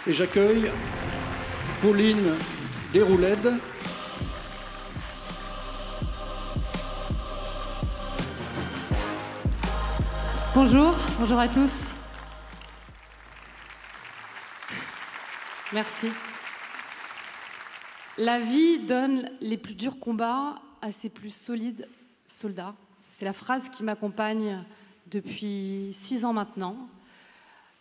Et j'accueille Pauline Desroulèdes. Bonjour, bonjour à tous. Merci. La vie donne les plus durs combats à ses plus solides soldats. C'est la phrase qui m'accompagne depuis 6 ans maintenant.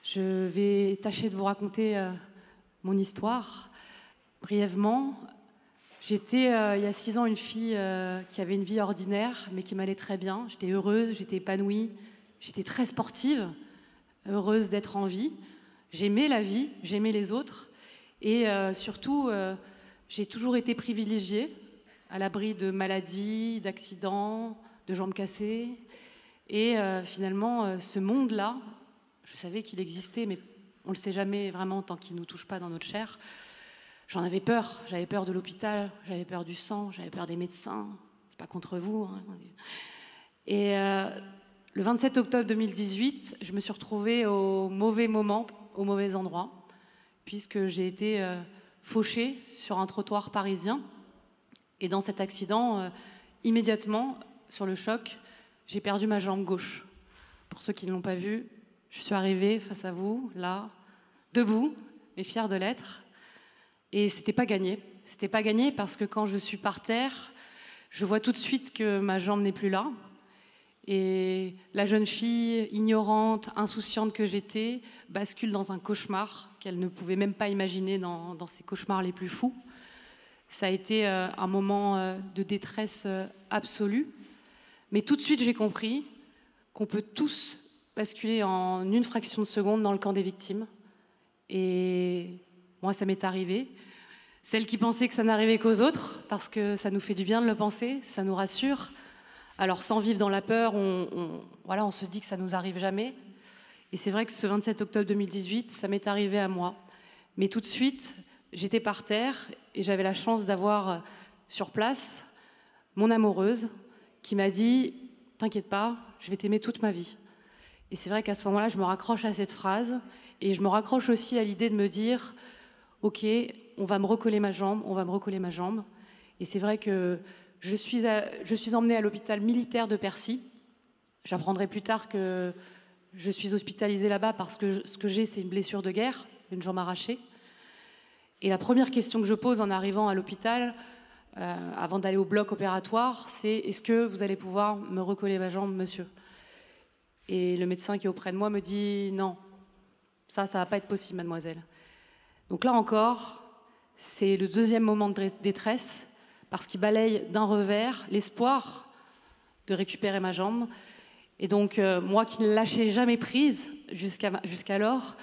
Je vais tâcher de vous raconter mon histoire brièvement. J'étais il y a 6 ans une fille qui avait une vie ordinaire mais qui m'allait très bien. J'étais heureuse, j'étais épanouie, j'étais très sportive, heureuse d'être en vie. J'aimais la vie, j'aimais les autres et surtout j'ai toujours été privilégiée, à l'abri de maladies, d'accidents, de jambes cassées. Et finalement, ce monde-là, je savais qu'il existait, mais on ne le sait jamais vraiment tant qu'il ne nous touche pas dans notre chair. J'en avais peur. J'avais peur de l'hôpital, j'avais peur du sang, j'avais peur des médecins. C'est pas contre vous. Hein. Et le 27 octobre 2018, je me suis retrouvée au mauvais moment, au mauvais endroit, puisque j'ai été fauchée sur un trottoir parisien. Et dans cet accident, immédiatement, sur le choc, j'ai perdu ma jambe gauche. Pour ceux qui ne l'ont pas vu, je suis arrivée face à vous, là, debout, et fière de l'être. Et c'était pas gagné. C'était pas gagné parce que quand je suis par terre, je vois tout de suite que ma jambe n'est plus là. Et la jeune fille, ignorante, insouciante que j'étais, bascule dans un cauchemar qu'elle ne pouvait même pas imaginer dans ses cauchemars les plus fous. Ça a été un moment de détresse absolue. Mais tout de suite, j'ai compris qu'on peut tous basculer en une fraction de seconde dans le camp des victimes. Et moi, ça m'est arrivé. Celles qui pensaient que ça n'arrivait qu'aux autres, parce que ça nous fait du bien de le penser, ça nous rassure. Alors, sans vivre dans la peur, on se dit que ça ne nous arrive jamais. Et c'est vrai que ce 27 octobre 2018, ça m'est arrivé à moi. Mais tout de suite, j'étais par terre et j'avais la chance d'avoir sur place mon amoureuse qui m'a dit « T'inquiète pas, je vais t'aimer toute ma vie ». Et c'est vrai qu'à ce moment-là, je me raccroche à cette phrase et je me raccroche aussi à l'idée de me dire « Ok, on va me recoller ma jambe, on va me recoller ma jambe ». Et c'est vrai que je suis emmenée à l'hôpital militaire de Percy. J'apprendrai plus tard que je suis hospitalisée là-bas parce que ce que j'ai, c'est une blessure de guerre, une jambe arrachée. Et la première question que je pose en arrivant à l'hôpital, avant d'aller au bloc opératoire, c'est « Est-ce que vous allez pouvoir me recoller ma jambe, monsieur ?» Et le médecin qui est auprès de moi me dit « Non, ça va pas être possible, mademoiselle. » Donc là encore, c'est le deuxième moment de détresse, parce qu'il balaye d'un revers l'espoir de récupérer ma jambe. Et donc, moi qui ne lâchais jamais prise jusqu'alors,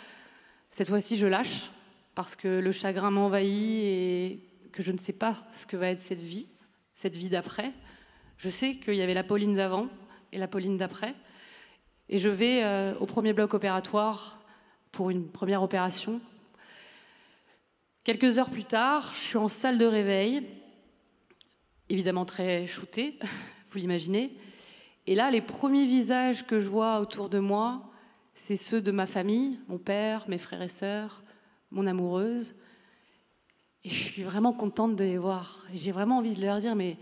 cette fois-ci, je lâche, parce que le chagrin m'envahit et que je ne sais pas ce que va être cette vie d'après. Je sais qu'il y avait la Pauline d'avant et la Pauline d'après. Et je vais au premier bloc opératoire pour une première opération. Quelques heures plus tard, je suis en salle de réveil, évidemment très shootée, vous l'imaginez. Et là, les premiers visages que je vois autour de moi, c'est ceux de ma famille, mon père, mes frères et sœurs, mon amoureuse. Et je suis vraiment contente de les voir. Et j'ai vraiment envie de leur dire, mais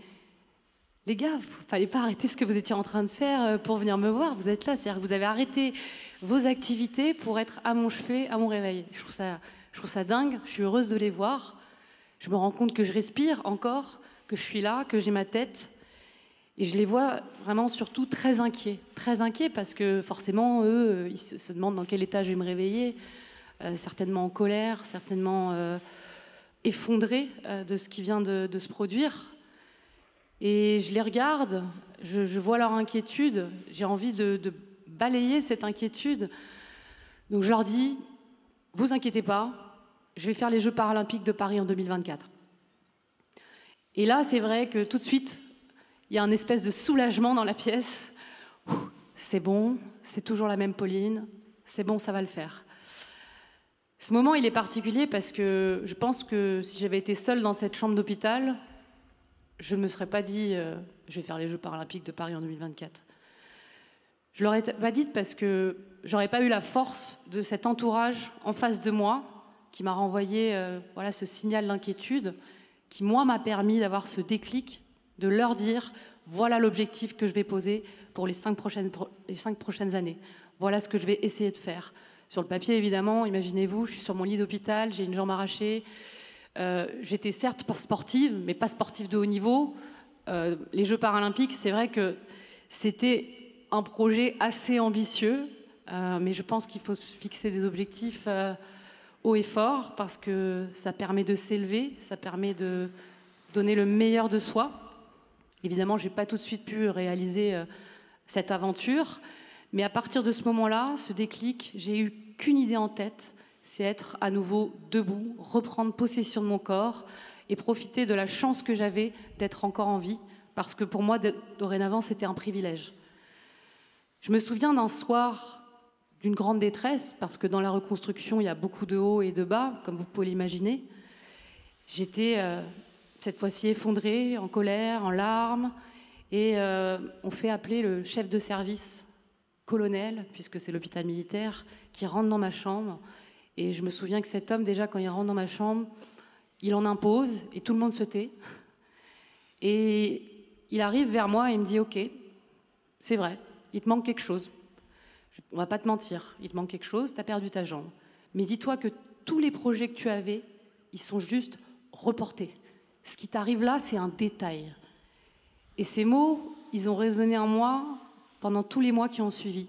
les gars, il ne fallait pas arrêter ce que vous étiez en train de faire pour venir me voir. Vous êtes là, c'est-à-dire que vous avez arrêté vos activités pour être à mon chevet, à mon réveil. Je trouve ça dingue, je suis heureuse de les voir. Je me rends compte que je respire encore, que je suis là, que j'ai ma tête. Et je les vois vraiment surtout très inquiets parce que forcément, eux, ils se demandent dans quel état je vais me réveiller. Certainement en colère, certainement effondrés de ce qui vient de se produire. Et je les regarde, je vois leur inquiétude, j'ai envie de balayer cette inquiétude. Donc je leur dis, vous inquiétez pas, je vais faire les Jeux paralympiques de Paris en 2024. Et là, c'est vrai que tout de suite, il y a un espèce de soulagement dans la pièce. C'est bon, c'est toujours la même Pauline, c'est bon, ça va le faire. Ce moment, il est particulier parce que je pense que si j'avais été seule dans cette chambre d'hôpital, je ne me serais pas dit je vais faire les Jeux paralympiques de Paris en 2024. Je ne l'aurais pas dit parce que j'aurais pas eu la force de cet entourage en face de moi qui m'a renvoyé voilà, ce signal d'inquiétude qui, moi, m'a permis d'avoir ce déclic, de leur dire voilà l'objectif que je vais poser pour les 5 prochaines années. Voilà ce que je vais essayer de faire. Sur le papier, évidemment, imaginez-vous, je suis sur mon lit d'hôpital, j'ai une jambe arrachée. J'étais certes sportive, mais pas sportive de haut niveau. Les Jeux paralympiques, c'est vrai que c'était un projet assez ambitieux, mais je pense qu'il faut se fixer des objectifs haut et fort parce que ça permet de s'élever, ça permet de donner le meilleur de soi. Évidemment, je n'ai pas tout de suite pu réaliser cette aventure, mais à partir de ce moment-là, ce déclic, j'ai eu qu'une idée en tête, c'est être à nouveau debout, reprendre possession de mon corps et profiter de la chance que j'avais d'être encore en vie, parce que pour moi, dorénavant, c'était un privilège. Je me souviens d'un soir d'une grande détresse, parce que dans la reconstruction, il y a beaucoup de hauts et de bas, comme vous pouvez l'imaginer. J'étais cette fois-ci effondrée, en colère, en larmes, et on fait appeler le chef de service, colonel, puisque c'est l'hôpital militaire, qui rentre dans ma chambre. Et je me souviens que cet homme, déjà, quand il rentre dans ma chambre, il en impose, et tout le monde se tait. Et il arrive vers moi et il me dit « Ok, c'est vrai, il te manque quelque chose. On va pas te mentir, il te manque quelque chose, tu as perdu ta jambe. Mais dis-toi que tous les projets que tu avais, ils sont juste reportés. Ce qui t'arrive là, c'est un détail. » Et ces mots, ils ont résonné en moi pendant tous les mois qui ont suivi.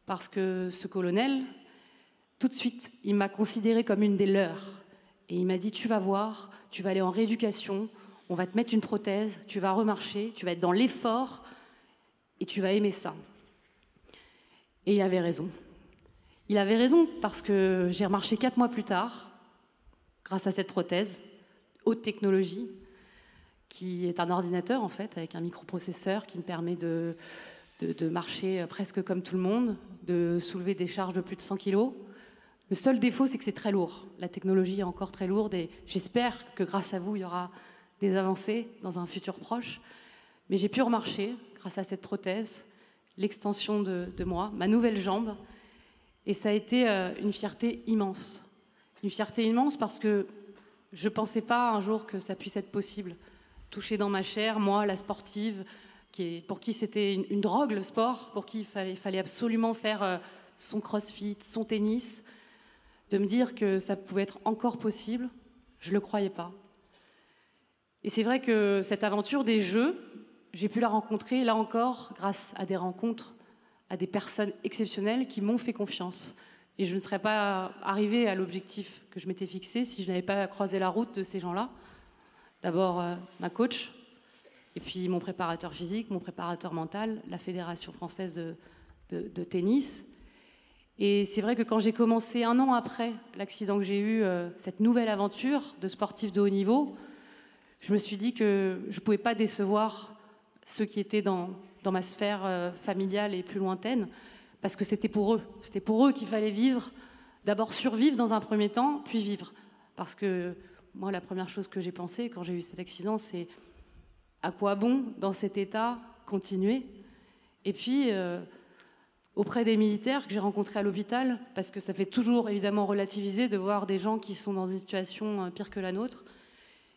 Parce que ce colonel, tout de suite, il m'a considérée comme une des leurs. Et il m'a dit « Tu vas voir, tu vas aller en rééducation, on va te mettre une prothèse, tu vas remarcher, tu vas être dans l'effort et tu vas aimer ça. » Et il avait raison. Il avait raison parce que j'ai remarché 4 mois plus tard, grâce à cette prothèse, haute technologie, qui est un ordinateur en fait, avec un microprocesseur qui me permet de marcher presque comme tout le monde, de soulever des charges de plus de 100 kilos. Le seul défaut, c'est que c'est très lourd. La technologie est encore très lourde et j'espère que grâce à vous, il y aura des avancées dans un futur proche. Mais j'ai pu remarcher, grâce à cette prothèse, l'extension de moi, ma nouvelle jambe. Et ça a été une fierté immense. Une fierté immense parce que je ne pensais pas un jour que ça puisse être possible. Toucher dans ma chair, moi, la sportive, pour qui c'était une drogue, le sport, pour qui il fallait absolument faire son crossfit, son tennis, de me dire que ça pouvait être encore possible, je ne le croyais pas. Et c'est vrai que cette aventure des Jeux, j'ai pu la rencontrer, là encore, grâce à des rencontres, à des personnes exceptionnelles qui m'ont fait confiance. Et je ne serais pas arrivée à l'objectif que je m'étais fixé si je n'avais pas croisé la route de ces gens-là. D'abord, ma coach, et puis mon préparateur physique, mon préparateur mental, la Fédération française de tennis. Et c'est vrai que quand j'ai commencé 1 an après l'accident que j'ai eu, cette nouvelle aventure de sportif de haut niveau, je me suis dit que je ne pouvais pas décevoir ceux qui étaient dans ma sphère familiale et plus lointaine, parce que c'était pour eux. C'était pour eux qu'il fallait vivre, d'abord survivre dans un premier temps, puis vivre. Parce que moi, la première chose que j'ai pensée quand j'ai eu cet accident, c'est à quoi bon, dans cet état, continuer? Et puis, auprès des militaires que j'ai rencontrés à l'hôpital, parce que ça fait toujours évidemment relativiser de voir des gens qui sont dans une situation pire que la nôtre,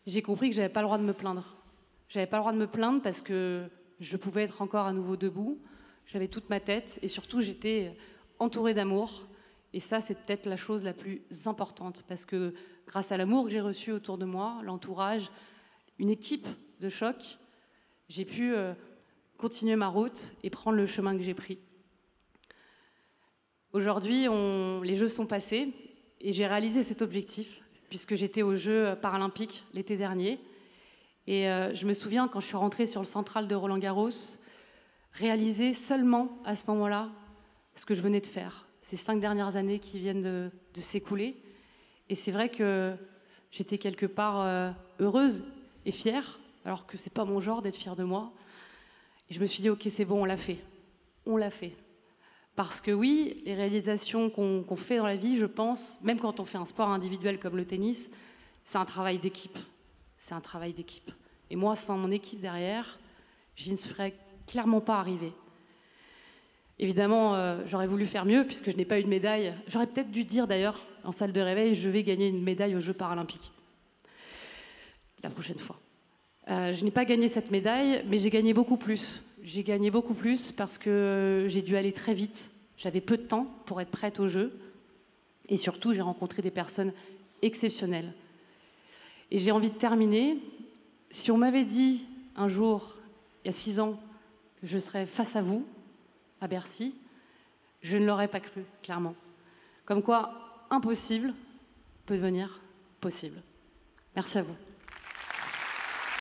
j'ai compris que je n'avais pas le droit de me plaindre. Je n'avais pas le droit de me plaindre parce que je pouvais être encore à nouveau debout, j'avais toute ma tête et surtout j'étais entourée d'amour. Et ça, c'est peut-être la chose la plus importante parce que grâce à l'amour que j'ai reçu autour de moi, l'entourage, une équipe de choc, j'ai pu continuer ma route et prendre le chemin que j'ai pris. Aujourd'hui, les Jeux sont passés et j'ai réalisé cet objectif puisque j'étais aux Jeux paralympiques l'été dernier. Et je me souviens, quand je suis rentrée sur le central de Roland-Garros, réaliser seulement à ce moment-là ce que je venais de faire. Ces 5 dernières années qui viennent de s'écouler. Et c'est vrai que j'étais quelque part heureuse et fière, alors que c'est pas mon genre d'être fière de moi. Et je me suis dit, ok, c'est bon, on l'a fait. On l'a fait. Parce que oui, les réalisations qu'on fait dans la vie, je pense, même quand on fait un sport individuel comme le tennis, c'est un travail d'équipe. C'est un travail d'équipe. Et moi, sans mon équipe derrière, je ne serais clairement pas arrivée. Évidemment, j'aurais voulu faire mieux puisque je n'ai pas eu de médaille. J'aurais peut-être dû dire d'ailleurs en salle de réveil, je vais gagner une médaille aux Jeux paralympiques. La prochaine fois. Je n'ai pas gagné cette médaille, mais j'ai gagné beaucoup plus. J'ai gagné beaucoup plus parce que j'ai dû aller très vite. J'avais peu de temps pour être prête aux Jeux. Et surtout, j'ai rencontré des personnes exceptionnelles. Et j'ai envie de terminer. Si on m'avait dit un jour, il y a 6 ans, que je serais face à vous, à Bercy, je ne l'aurais pas cru, clairement. Comme quoi, impossible peut devenir possible. Merci à vous.